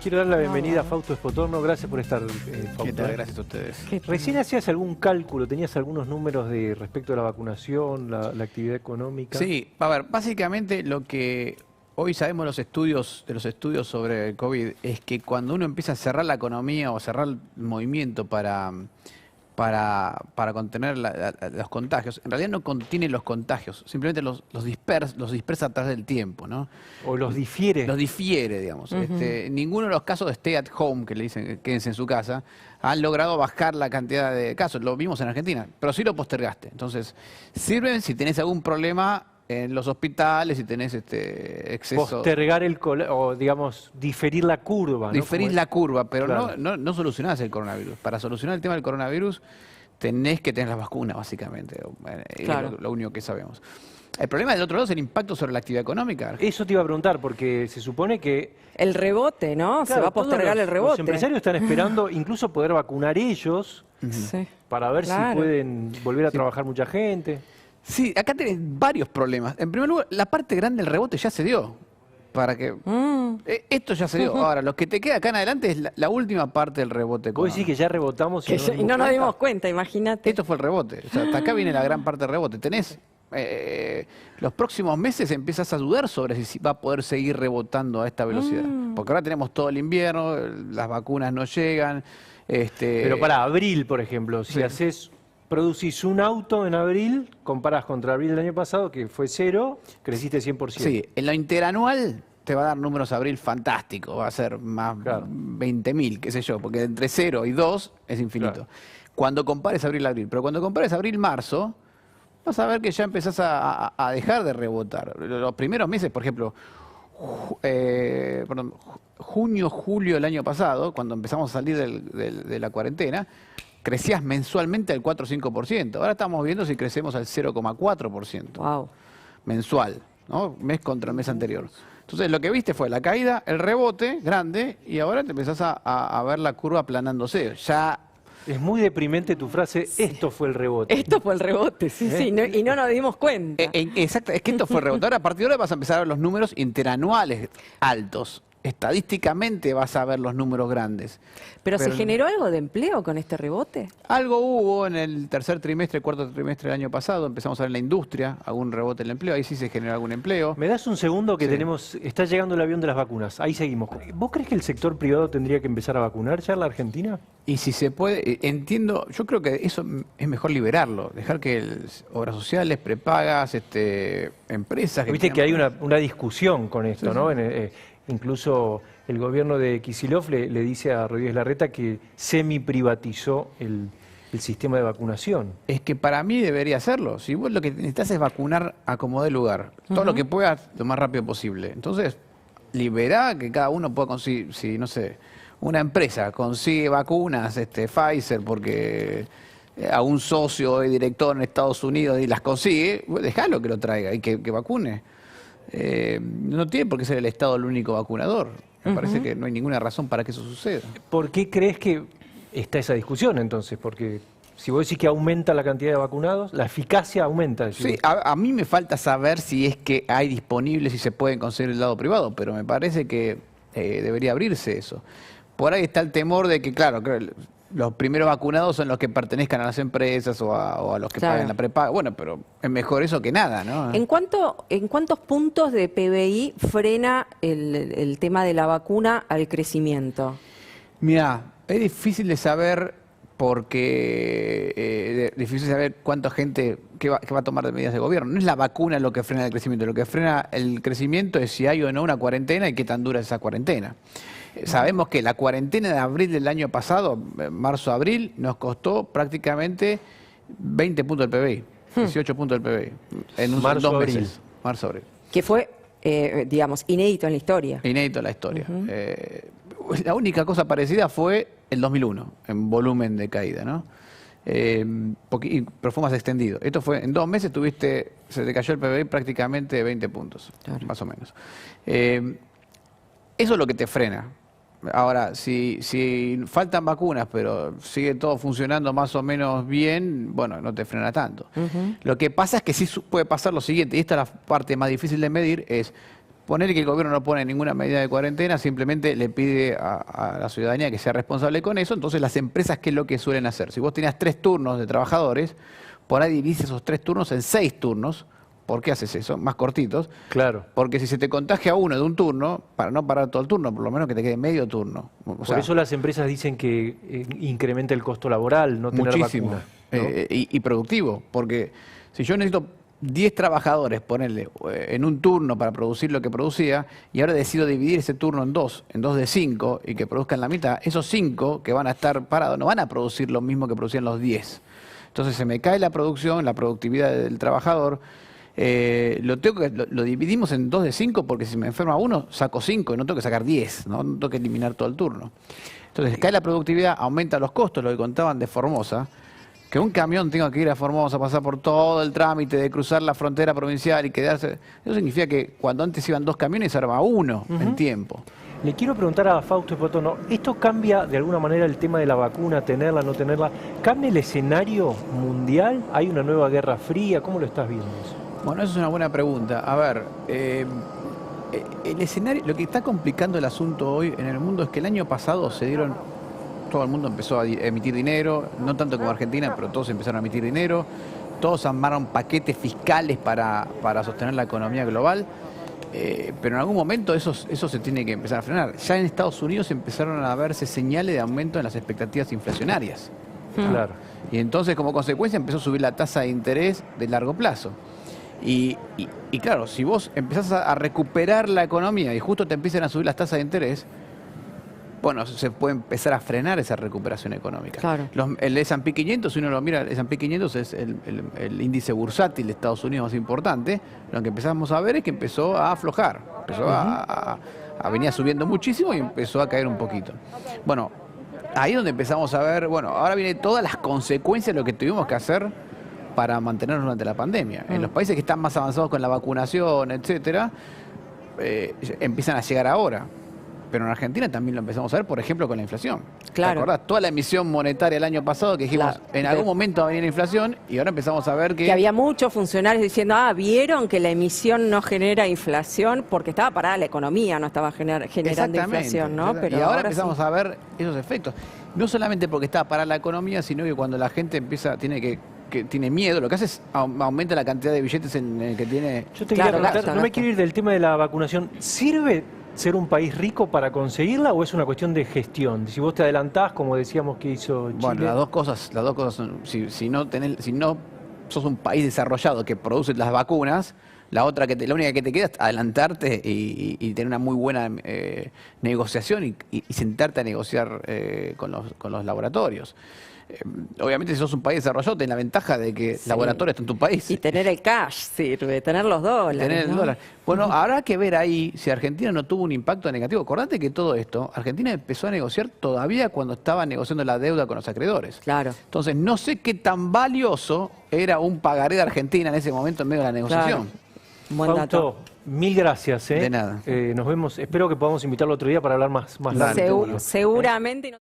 Quiero dar la bienvenida a Fausto Espotorno. Gracias por estar, Fausto. ¿Qué tal? Gracias a ustedes. Recién hacías algún cálculo, tenías algunos números respecto a la vacunación, la actividad económica. Sí, a ver, básicamente lo que hoy sabemos los estudios sobre el COVID es que cuando uno empieza a cerrar la economía o cerrar el movimiento para contener los contagios, en realidad no contiene los contagios, simplemente los dispersa a través del tiempo, ¿no? O los difiere. Los difiere, digamos. Ninguno de los casos de stay at home, que le dicen quédense en su casa, han logrado bajar la cantidad de casos. Lo vimos en Argentina, pero sí lo postergaste. Entonces, sirven si tenés algún problema en los hospitales, si tenés exceso. Postergar o digamos, diferir la curva, ¿no? Diferir la curva, pero claro, no solucionás el coronavirus. Para solucionar el tema del coronavirus tenés que tener las vacunas, básicamente. Claro. Es lo único que sabemos. El problema del otro lado es el impacto sobre la actividad económica. Eso te iba a preguntar, porque se supone que... El rebote, ¿no? Claro, se va a postergar el rebote. Los empresarios están esperando incluso poder vacunar ellos Sí. para ver si pueden volver a trabajar mucha gente. Sí, acá tenés varios problemas. En primer lugar, la parte grande del rebote ya se dio. Para que esto ya se dio. Ahora, lo que te queda acá en adelante es la última parte del rebote. Vos decís que ya rebotamos y no nos dimos cuenta, imagínate. Esto fue el rebote. O sea, hasta acá viene la gran parte del rebote. Tenés los próximos meses empiezas a dudar sobre si va a poder seguir rebotando a esta velocidad. Porque ahora tenemos todo el invierno, las vacunas no llegan. Pero para abril, por ejemplo, si producís un auto en abril, comparás contra abril del año pasado, que fue 0, creciste 100%. Sí, en lo interanual te va a dar números abril fantásticos, va a ser más 20.000, qué sé yo, porque entre 0 y 2 es infinito. Claro. Cuando compares abril-abril, pero cuando compares abril-marzo, vas a ver que ya empezás a dejar de rebotar. Los primeros meses, por ejemplo, junio, julio del año pasado, cuando empezamos a salir de la cuarentena, crecías mensualmente al 4 o 5%. Ahora estamos viendo si crecemos al 0,4%. Wow. Mensual, ¿no? Mes contra el mes anterior. Entonces lo que viste fue la caída, el rebote grande, y ahora te empezás a ver la curva aplanándose. Ya... Es muy deprimente tu frase, esto fue el rebote. Esto fue el rebote, sí, y no nos dimos cuenta. Exacto, es que esto fue el rebote. Ahora a partir de ahora vas a empezar a ver los números interanuales altos. Estadísticamente vas a ver los números grandes. ¿Pero se generó algo de empleo con este rebote? Algo hubo en el tercer trimestre, cuarto trimestre del año pasado. Empezamos a ver en la industria algún rebote en el empleo. Ahí sí se generó algún empleo. ¿Me das un segundo que está llegando el avión de las vacunas? Ahí seguimos. ¿Vos crees que el sector privado tendría que empezar a vacunar ya en la Argentina? Y si se puede, entiendo, yo creo que eso es mejor liberarlo. Dejar que obras sociales, prepagas, empresas... Viste que hay una discusión con esto, ¿no? Incluso el gobierno de Kicillof le dice a Rodríguez Larreta que semi-privatizó el sistema de vacunación. Es que para mí debería hacerlo. Si vos lo que necesitas es vacunar a como dé lugar, todo lo que puedas, lo más rápido posible. Entonces, liberá que cada uno pueda conseguir, si no sé, una empresa consigue vacunas, Pfizer, porque a un socio o director en Estados Unidos y las consigue, dejalo que lo traiga y que vacune. No tiene por qué ser el Estado el único vacunador. Me parece que no hay ninguna razón para que eso suceda. ¿Por qué crees que está esa discusión entonces? Porque si vos decís que aumenta la cantidad de vacunados, la eficacia aumenta. Sí, a mí me falta saber si es que hay disponibles y se pueden conseguir el lado privado, pero me parece que debería abrirse eso. Por ahí está el temor de que, claro, los primeros vacunados son los que pertenezcan a las empresas o a los que pagan la prepaga. Bueno, pero es mejor eso que nada, ¿no? ¿En cuántos puntos de PBI frena el tema de la vacuna al crecimiento? Mirá, es difícil de saber porque difícil saber cuánta gente que va a tomar de medidas de gobierno. No es la vacuna lo que frena el crecimiento. Lo que frena el crecimiento es si hay o no una cuarentena y qué tan dura es esa cuarentena. Sabemos que la cuarentena de abril del año pasado, marzo-abril, nos costó prácticamente 20 puntos del PBI, 18 puntos del PBI, en 2 meses. Marzo-abril. Que fue, digamos, inédito en la historia. Inédito en la historia. La única cosa parecida fue el 2001, en volumen de caída, ¿no? Pero fue más extendido. Esto fue, en 2 meses se te cayó el PBI prácticamente 20 puntos, más o menos. Eso es lo que te frena. Ahora, si faltan vacunas, pero sigue todo funcionando más o menos bien, bueno, no te frena tanto. Lo que pasa es que sí puede pasar lo siguiente, y esta es la parte más difícil de medir, es Poner que el gobierno no pone ninguna medida de cuarentena, simplemente le pide a la ciudadanía que sea responsable con eso. Entonces las empresas, ¿qué es lo que suelen hacer? Si vos tenías 3 turnos de trabajadores, por ahí divides esos 3 turnos en 6 turnos. ¿Por qué haces eso? Más cortitos. Claro. Porque si se te contagia uno de un turno, para no parar todo el turno, por lo menos que te quede medio turno. Por eso las empresas dicen que incrementa el costo laboral, no tener muchísimo. vacuna, ¿no? Y productivo, porque si yo necesito 10 trabajadores, ponerle en un turno para producir lo que producía, y ahora decido dividir ese turno en dos de 5, y que produzcan la mitad, esos 5 que van a estar parados no van a producir lo mismo que producían los 10. Entonces se me cae la producción, la productividad del trabajador. Lo dividimos en 2 de 5 porque si me enferma uno, saco 5 y no tengo que sacar 10, no tengo que eliminar todo el turno. Entonces cae la productividad, aumenta los costos, lo que contaban de Formosa, que un camión tenga que ir a Formosa, pasar por todo el trámite de cruzar la frontera provincial y quedarse. Eso significa que cuando antes iban 2 camiones, ahora va 1 en tiempo. Le quiero preguntar a Fausto Espotono, ¿esto cambia de alguna manera el tema de la vacuna, tenerla, no tenerla? ¿Cambia el escenario mundial? ¿Hay una nueva guerra fría? ¿Cómo lo estás viendo eso? Bueno, eso es una buena pregunta. A ver, el escenario, lo que está complicando el asunto hoy en el mundo es que el año pasado todo el mundo empezó a emitir dinero, no tanto como Argentina, pero todos empezaron a emitir dinero, todos armaron paquetes fiscales para sostener la economía global, pero en algún momento eso se tiene que empezar a frenar. Ya en Estados Unidos empezaron a verse señales de aumento en las expectativas inflacionarias. Claro. Y entonces, como consecuencia, empezó a subir la tasa de interés de largo plazo. Y claro, si vos empezás a recuperar la economía y justo te empiezan a subir las tasas de interés, bueno, se puede empezar a frenar esa recuperación económica. Claro. El S&P 500, si uno lo mira, el S&P 500 es el índice bursátil de Estados Unidos más importante. Lo que empezamos a ver es que empezó a aflojar, venía subiendo muchísimo y empezó a caer un poquito. Bueno, ahí es donde empezamos a ver, bueno, ahora vienen todas las consecuencias de lo que tuvimos que hacer para mantenernos durante la pandemia. En los países que están más avanzados con la vacunación, etcétera, empiezan a llegar ahora. Pero en Argentina también lo empezamos a ver, por ejemplo, con la inflación. Claro. ¿Te acordás? Toda la emisión monetaria el año pasado que dijimos, en algún momento va a venir la inflación, y ahora empezamos a ver que había muchos funcionarios diciendo, vieron que la emisión no genera inflación porque estaba parada la economía, no estaba generando inflación, ¿no? Pero y ahora empezamos a ver esos efectos. No solamente porque estaba parada la economía, sino que cuando la gente tiene miedo, lo que hace es aumenta la cantidad de billetes que tiene. Yo te quería preguntar, no me quiero ir del tema de la vacunación. ¿Sirve ser un país rico para conseguirla o es una cuestión de gestión? Si vos te adelantás, como decíamos que hizo Chile. Bueno, las dos cosas son, si no sos un país desarrollado que produce las vacunas, la única que te queda es adelantarte y tener una muy buena negociación y sentarte a negociar con los laboratorios. Obviamente, si sos un país desarrollado, tenés la ventaja de que el laboratorio está en tu país. Y tener el cash sirve, tener los dólares. Tener el dólar. Bueno, habrá que ver ahí si Argentina no tuvo un impacto negativo. Acordate que todo esto, Argentina empezó a negociar todavía cuando estaba negociando la deuda con los acreedores. Claro. Entonces, no sé qué tan valioso era un pagaré de Argentina en ese momento en medio de la negociación. Claro. Buen dato. Fausto, mil gracias. De nada. Nos vemos, espero que podamos invitarlo otro día para hablar más largo. Seguramente.